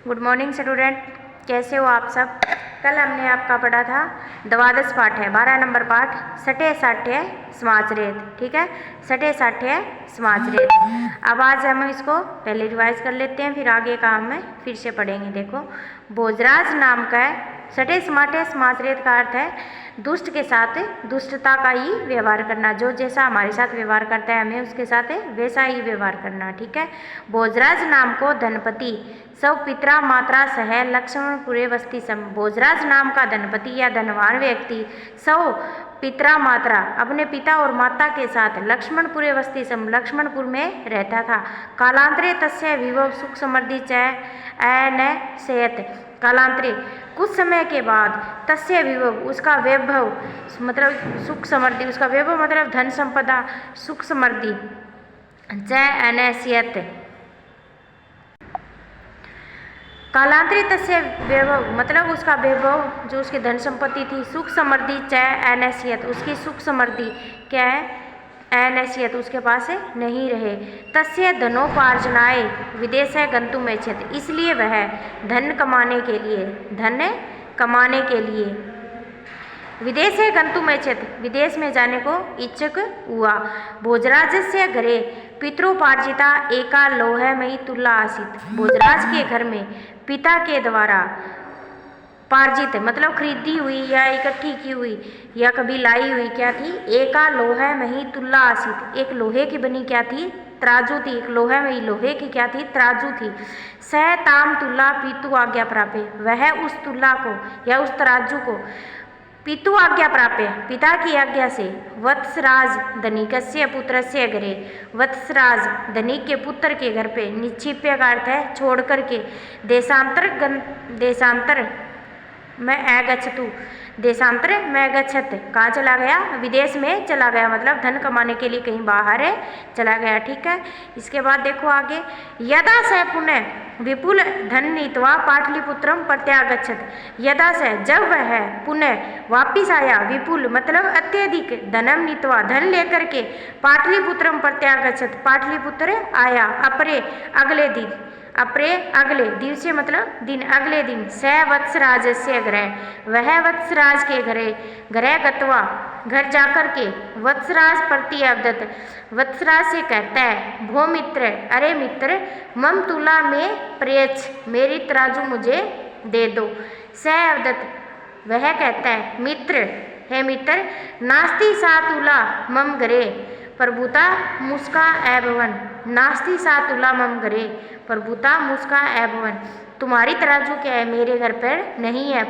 Good morning student, कैसे हो आप सब। कल हमने आपका पढ़ा था द्वादश पाठ है 12 नंबर पाठ सटे साठ्य समासरेत। ठीक है, सटे साठ्य समासरेत। अब आज हम इसको पहले रिवाइज कर लेते हैं, फिर आगे का हम फिर से पढ़ेंगे। देखो, भोजराज नाम का है सटे समाठे समासरेत का अर्थ है दुष्ट के साथ दुष्टता का ही व्यवहार करना। जो जैसा हमारे साथ व्यवहार करता है हमें उसके साथ वैसा ही व्यवहार करना। ठीक है, भोजराज नाम को धनपति सब पित्रा मात्रा सह लक्ष्मणपुरे वस्ती सम। भोजराज नाम का धनपति या धनवान व्यक्ति सब पित्रा मात्रा अपने पिता और माता के साथ लक्ष्मणपुरे वस्ती सम लक्ष्मणपुर में रहता था। कालांतरे तस्य विभव सुख समृद्धि च अनशयत। कालांतरे कुछ समय के बाद तस्य विभव उसका वैभव मतलब सुख समृद्धि, उसका वैभव मतलब धन संपदा सुख समृद्धि च अनशयत। कालांतरे तस्य वैभव मतलब उसका वैभव जो उसकी धन संपत्ति थी, सुख समृद्धि च अनशयत उसकी सुख समृद्धि क्या है अनशयत उसके पास नहीं रहे। तस्य धनोपार्जनाय विदेश गंतुम इच्छति इसलिए वह धन कमाने के लिए विदेश गंतुम इच्छति विदेश में जाने को इच्छुक हुआ। भोजराजस्य घरे पितरोपार्जिता एका लोहमयी तुला आसीत। भोजराज के घर में पिता के द्वारा पार्जित मतलब खरीदी हुई या इकट्ठी की हुई या कभी लाई हुई क्या थी, एका लोहमयी तुला आसीत एक लोहे की बनी क्या थी, तराजू थी। एक लोहमयी लोहे की क्या थी, तराजू थी। सह ताम तुला पितु आज्ञा प्राप्य वह उस तुला को या उस तराजू को पितु आज्ञा प्राप्य पिता की आज्ञा से वत्सराज धनिकस्य पुत्रस्य घरे वत्सराज धनिक के पुत्र के घर पे निक्षिप्य का अर्थ है छोड़ करके देशांतर मैं अगच्छतु देशांतर मैं गच्छत कहाँ चला गया, विदेश में चला गया मतलब धन कमाने के लिए कहीं बाहर चला गया। ठीक है, इसके बाद देखो आगे, यदा स पुनः विपुल धन नीतवा पाटलिपुत्रम प्रत्यागच्छत। यदा से जब वह पुनः वापिस आया, विपुल मतलब अत्यधिक धनम नीतवा धन लेकर के पाटलिपुत्रम प्रत्यागच्छत पाटलिपुत्र आया। अगले दिवसे मतलब दिन अगले दिन स वत्सराज से गृह वह वत्सराज के गृह गत्वा घर जाकर के वत्सराज प्रति अवदत वत्सराज से कहता है, भो मित्र अरे मित्र मम तुला में प्रेच मेरी तराजू मुझे दे दो। स अवदत वह कहता है, मित्र है मित्र नास्ति सा तुला मम घरे प्रभुता मुस्का एभवन। नास्ति सा तुला मम घरे प्रभुता मुस्का एभवन तुम्हारी तराजू क्या है मेरे घर पर नहीं है।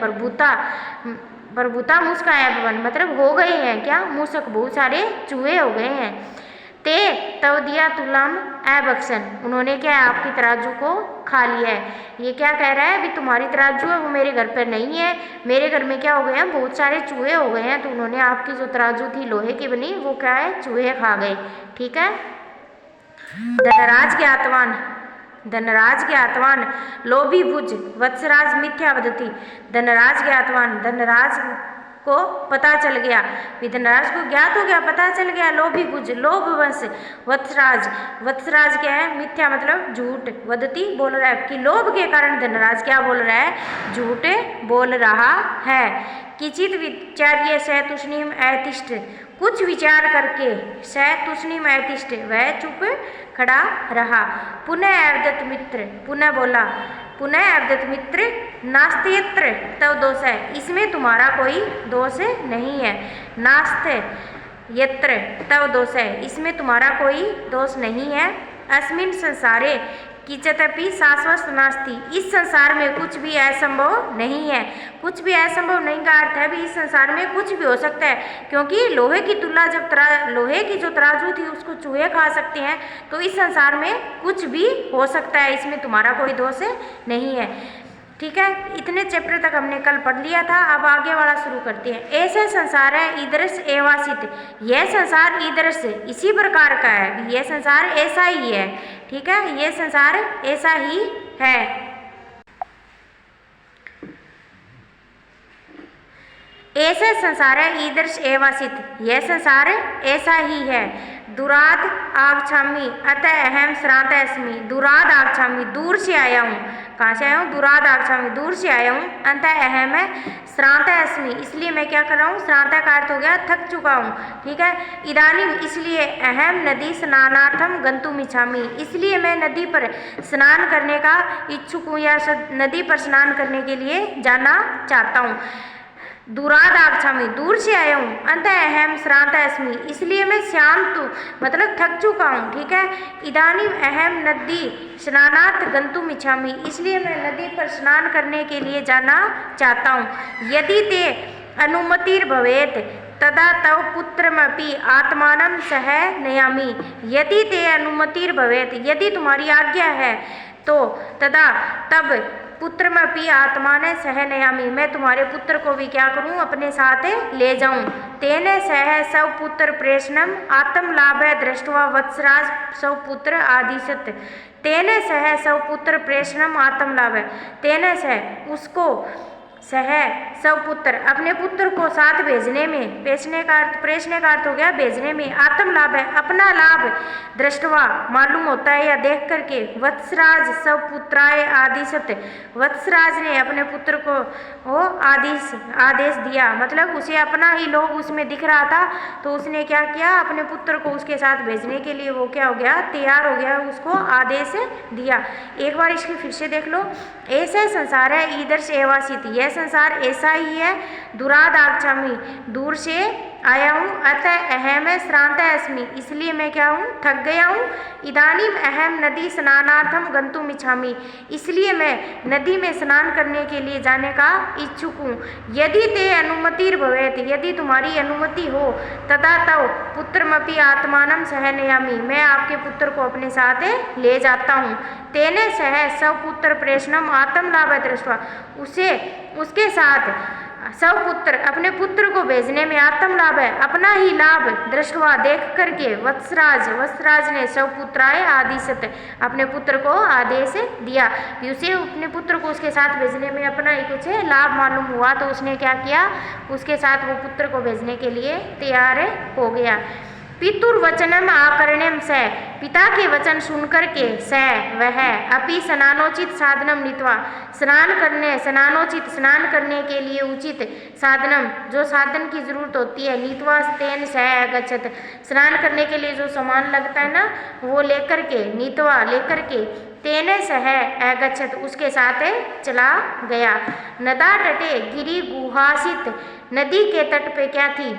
प्रभुता मुस्का एभवन मतलब हो गए हैं क्या, मूसक बहुत सारे चूहे हो गए हैं। ते तव दिया तुलाम अबक्सन उन्होंने क्या है आपकी तराजू को खा लिया है। ये क्या कह रहा है, अभी तुम्हारी तराजू है वो मेरे घर पर नहीं है, मेरे घर में क्या हो गए हैं बहुत सारे चूहे हो गए हैं, तो उन्होंने आपकी जो तराजू थी लोहे की बनी वो क्या है चूहे खा गए। ठीक है, धनराज ज्ञातवान लोभी भुज वत्सराज मिथ्या वदति। धनराज को पता चल गया, धनराज को ज्ञात हो गया पता चल गया, लोभी भुज लोभवश वत्सराज क्या है मिथ्या मतलब झूठ, वदति बोल रहा है कि लोभ के कारण धनराज क्या बोल रहा है झूठ बोल रहा है। किचित विचार्य स तुष्णीम अतिष्ठ कुछ विचार करके स तुष्णीम अतिष्ठ वह चुप खड़ा रहा। पुनः अवदत मित्र नास्त्यत्र तव दोष है इसमें तुम्हारा कोई दोष नहीं है। नास्त यत्र तव दोष है इसमें तुम्हारा कोई दोष नहीं है। अस्मिन् संसारे किंचिदपि शाश्वत नास्ति इस संसार में कुछ भी असंभव नहीं है। कुछ भी असंभव नहीं का अर्थ है भी इस संसार में कुछ भी हो सकता है, क्योंकि लोहे की तुला जब लोहे की जो तराजू थी उसको चूहे खा सकते हैं, तो इस संसार में कुछ भी हो सकता है, इसमें तुम्हारा कोई दोष नहीं है। ठीक है, इतने चैप्टर तक हमने कल पढ़ लिया था। अब आगे वाला शुरू करते हैं। ऐसे संसार है ईदृश एवासित यह संसार ईदृश इसी प्रकार का है, यह संसार ऐसा ही है। ठीक है, यह संसार ऐसा ही है। ऐसे संसार है ईदृश एवासित यह संसार ऐसा ही है। दुराद आगछामी अतः अहम श्रांत अस्मि। दुराद आगछामी दूर से आया हूँ, कहाँ से आया हूँ, दूराद आगच्छामि, दूर से आया हूँ। अंतः अहम है, श्रांत अस्मि, इसलिए मैं क्या कर रहा हूँ, श्रांत का अर्थ हो गया थक चुका हूँ, ठीक है। इदानीम, इसलिए, अहम नदी स्नानार्थम गंतुम इच्छामि, इसलिए मैं नदी पर स्नान करने का इच्छुक हूँ या नदी पर स्नान करने के लिए जाना चाहता हूँ। दूराद आगच्छामि, दूर से आया हूँ। अंतः अहम श्रांत अस्मि, इसलिए मैं शांत हूँ, मतलब थक चुका हूँ, ठीक है। इदानीम अहम नदी स्नानार्थ गंतुम इच्छामि, इसलिए मैं नदी पर स्नान करने के लिए जाना चाहता हूँ। यदि ते अनुमतिर्भवेत् तदा तव पुत्रमपि आत्मानं सह नयामि, यदि ते अनुमतिर्भवेत्, यदि तुम्हारी आज्ञा है तो तदा तब पुत्रमपि आत्मान सह नयामि, मैं तुम्हारे पुत्र को भी क्या करूं, अपने साथ ले जाऊं। तेने सह सव पुत्र प्रेषणम आत्म लाभ दृष्टवा वत्सराज सव पुत्र आदिशत, तेने सह सव पुत्र प्रेषणम आत्म लाभ, तेने सह उसको, सह सब पुत्र, अपने पुत्र को साथ भेजने में, प्रेषने का अर्थ हो गया भेजने में, आत्म लाभ है, अपना लाभ, दृष्टवा मालूम होता है या देख करके, वत्सराज सब पुत्राय आदिशत, वत्सराज ने अपने पुत्र को वो आदेश दिया, मतलब उसे अपना ही लोभ उसमें दिख रहा था, तो उसने क्या किया, अपने पुत्र को उसके साथ भेजने के लिए वो क्या हो गया, तैयार हो गया, उसको आदेश दिया। एक बार इसकी फिर से देख लो, ऐसा संसार है इधर से एवासित, यह संसार ऐसा ही है। दूराद आगच्छामि, दूर से आया हूँ। अतः अहम श्रांत अस्मि, इसलिए मैं क्या हूँ, थक गया हूँ। इदानीम अहम नदी स्नानार्थम गंतुम इच्छामि, इसलिए मैं नदी में स्नान करने के लिए जाने का इच्छुक हूँ। यदि ते अनुमतिर्भवेत्, यदि तुम्हारी अनुमति हो, तदा तव पुत्रमपि आत्मानं सह नयामि, मैं आपके पुत्र को अपने साथ ले जाता हूँ। तेने सह सब पुत्र प्रेषणम आत्म लाभ दृष्टवा, उसके साथ सब पुत्र, अपने पुत्र को भेजने में आत्म लाभ है, अपना ही लाभ दृष्टवा देख करके, वत्सराज ने सब पुत्राय आदिशत, अपने पुत्र को आदेश दिया। उसे अपने पुत्र को उसके साथ भेजने में अपना ही कुछ लाभ मालूम हुआ, तो उसने क्या किया, उसके साथ वो पुत्र को भेजने के लिए तैयार हो गया। पितुर्वचनम आकर्ण्यम स, पिता के वचन सुनकर के, स वह, अपि स्नानोचित साधनम नीत्वा, स्नान करने के लिए उचित साधनम, जो साधन की जरूरत होती है, नीत्वा तेन सह अगच्छत, स्नान करने के लिए जो सामान लगता है ना, वो लेकर के, नीत्वा लेकर के, तेने सह अगच्छत, उसके साथ चला गया। नदा तटे गिरि गुहासित, नदी के तट पे क्या थी,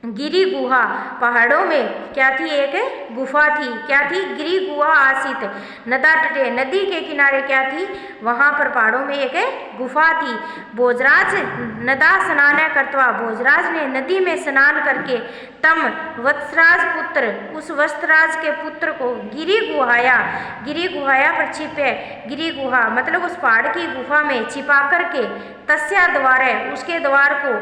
गिरी गुहा, पहाड़ों में क्या थी, एक गुफा थी, क्या थी, गिरी गुहा आसित, नदा तटे, नदी के किनारे क्या थी, वहाँ पर पहाड़ों में एक गुफा थी। भोजराज नदा स्नान करतवा, भोजराज ने नदी में स्नान करके, तम वत्सराज पुत्र, उस वत्सराज के पुत्र को, गिरी गुहाया पर छिपे, गिरी गुहा मतलब उस पहाड़ की गुफा में छिपा करके, तस्या द्वार है, उसके द्वार को,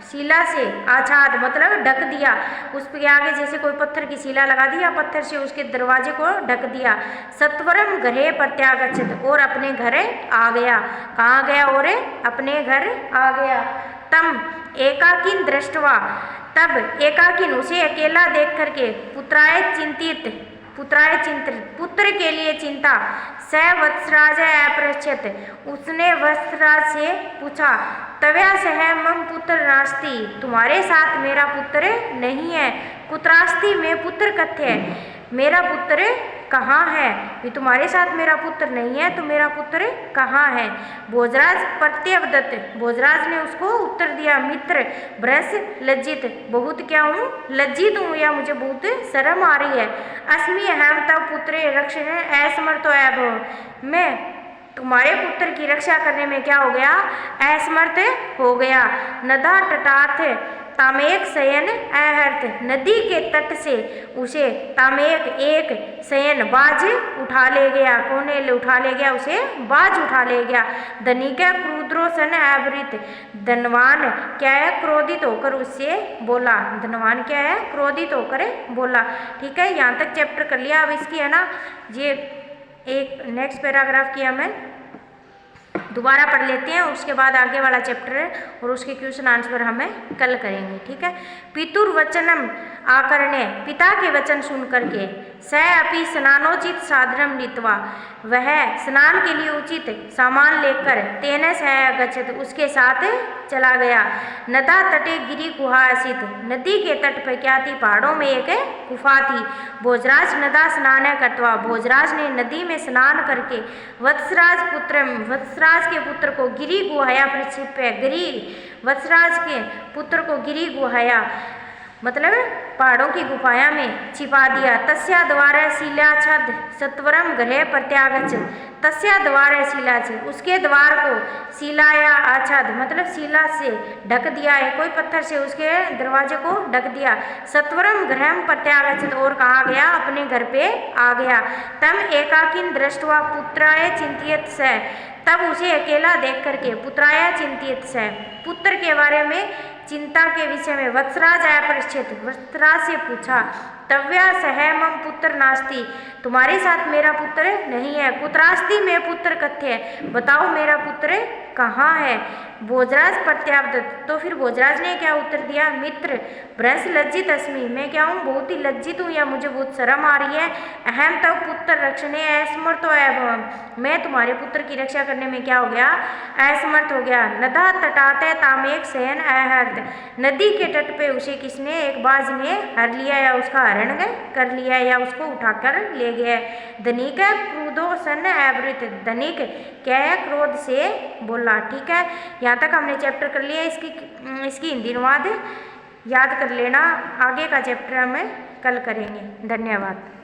शिला से आच्छाद मतलब ढक दिया, उसके आगे जैसे कोई पत्थर की शिला लगा दिया, पत्थर से उसके दरवाजे को ढक दिया। सत्वरम गृहे प्रत्यागच्छत, और अपने घर आ गया, कहाँ गया, और अपने घर आ गया। तम एकाकिन दृष्टवा, तब एकाकिन उसे अकेला देख करके, पुत्राय चिंतित, पुत्र के लिए चिंता, स वत्सराज अपृच्छत, उसने वत्सराज से पूछा, तव्या सह मम पुत्र नास्ति, तुम्हारे साथ मेरा पुत्र नहीं है, कुत्रास्ति में पुत्र कथ्य, मेरा पुत्र कहाँ है, भी तुम्हारे साथ मेरा पुत्र नहीं है तो मेरा पुत्र कहाँ है। भोजराज प्रत्यवदत्त, भोजराज ने उसको उत्तर दिया, मित्र भ्रस लज्जित, बहुत क्या हूँ, लज्जित हूँ या मुझे बहुत शर्म आ रही है। अस्मि अहम तव पुत्र रक्षण असमर्थो अभव, मैं तुम्हारे पुत्र की रक्षा करने में क्या हो गया, असमर्थ हो गया। नदा तटाथ तामेक शयन अहर्थ, नदी के तट से उसे तामेक एक शयन बाज उठा ले गया, कौन उठा ले गया, उसे बाज उठा ले गया। धनिक क्रुद्रो सन आवृत, धनवान क्या है, क्रोधित होकर उससे बोला, धनवान क्या है, क्रोधित होकर बोला। ठीक है, यहाँ तक चैप्टर कर लिया। अब इसकी है ना, ये एक नेक्स्ट पैराग्राफ की हमें दोबारा पढ़ लेते हैं, उसके बाद आगे वाला चैप्टर है और उसके क्वेश्चन आंसर हमें कल करेंगे। ठीक है, पितुर्वचनम आकर्ण्य, पिता के वचन सुन करके, स अपि स्नानोचित साधनम नीत्वा, वह स्नान के लिए उचित सामान लेकर तेन सह अगच्छत्, उसके साथ चला गया। नदा तटे गिरी गुहा आसीत्, नदी के तट पर क्या थी, पहाड़ों में एक गुफा थी। भोजराज नदा स्नान कृत्वा, भोजराज ने नदी में स्नान करके वत्सराज के पुत्र को गिरी गुहाया प्रक्षिप्य, गिरी वत्सराज के पुत्र को गिरी गुहाया मतलब पहाड़ों की गुफाया में छिपा दिया। तस्या द्वारा शिलाच्छाद सत्वरम गृह प्रत्यागच्छ, तस्या द्वारा शिलाच्छाद, उसके द्वार को शिलाया आच्छाद मतलब शिला से ढक दिया है, कोई पत्थर से उसके दरवाजे को ढक दिया। सत्वरम गृह प्रत्यागच्छ, और कहाँ गया, अपने घर पे आ गया। तम एकाकिन दृष्ट्वा पुत्राय चिंतित स, तब उसे अकेला देख करके पुत्राया चिंतित स, पुत्र के बारे में चिंता के विषय में वत्सराज अपृच्छेत, वत्सराज से पूछा। तव्या सह मम पुत्र नास्ति, तुम्हारे साथ मेरा पुत्र नहीं है। कुत्रास्ति, मैं पुत्र कथ्य, बताओ मेरा पुत्र कहाँ है। भोजराज प्रत्यावदत, तो फिर भोजराज ने क्या उत्तर दिया, मित्र भ्रंश लज्जित अस्मि, मैं क्या हूँ, बहुत ही लज्जित हूँ या मुझे बहुत शर्म आ रही है। अहम तव पुत्र रक्षणे असमर्थो अभवम, मैं तुम्हारे पुत्र की रक्षा करने में क्या हो गया, असमर्थ हो गया। नदा तटाते तामेक शयन अहर्त, नदी के तट पे उसे किसने, एक बाज ने हर लिया या उसका हरण कर लिया या उसको उठाकर ले गया। धनिक क्रोधो सन आवृत, धनिक क्या है, क्रोध से बोला। ठीक है, यहाँ तक हमने चैप्टर कर लिया। इसकी हिंदी अनुवाद याद कर लेना, आगे का चैप्टर हमें कल करेंगे। धन्यवाद।